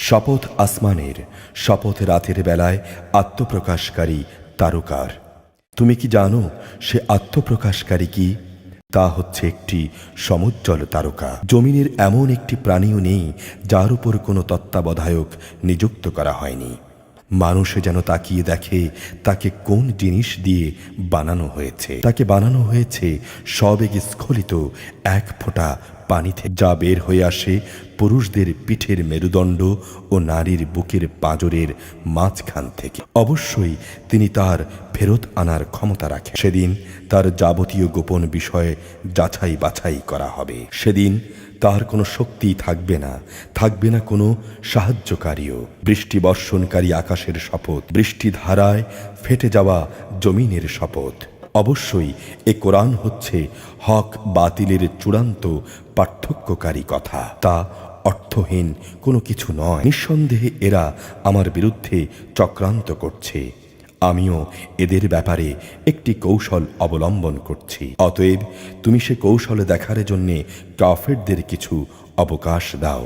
শপথ আসমানের, শপথ রাতের বেলায় আত্মপ্রকাশকারী তারকার। তুমি কি জানো সে আত্মপ্রকাশকারী কি? তা হচ্ছে একটি সমুজ্জ্বল তারকা। জমিনের এমন একটি প্রাণীও নেই যার উপর কোনো তত্ত্বাবধায়ক নিযুক্ত করা হয়নি। মানুষ যেন তাকিয়ে দেখে তাকে কোন জিনিস দিয়ে বানানো হয়েছে। তাকে বানানো হয়েছে সবেগে স্খলিত এক ফোঁটা পানি থেকে, যা বের হয়ে আসে পুরুষদের পিঠের মেরুদণ্ড ও নারীর বুকের পাঁজরের মাঝখান থেকে। অবশ্যই তিনি তার ফেরত আনার ক্ষমতা রাখেন। সেদিন তার যাবতীয় গোপন বিষয়ে যাচাই বাছাই করা হবে। সেদিন তার কোনো শক্তি থাকবে না, থাকবে না কোনো সাহায্যকারীও। বৃষ্টি বর্ষণকারী আকাশের শপথ, বৃষ্টি ধারায় ফেটে যাওয়া জমিনের শপথ। অবশ্যই এ কোরআন হচ্ছে হক বাতিলের চূড়ান্ত পার্থক্যকারী কথা। তা অর্থহীন কোনো কিছু নয়। নিঃসন্দেহে এরা আমার বিরুদ্ধে চক্রান্ত করছে। আমিও এদের ব্যাপারে একটি কৌশল অবলম্বন করছি। অতএব তুমি সে কৌশল দেখার জন্যে কাফেরদের কিছু অবকাশ দাও।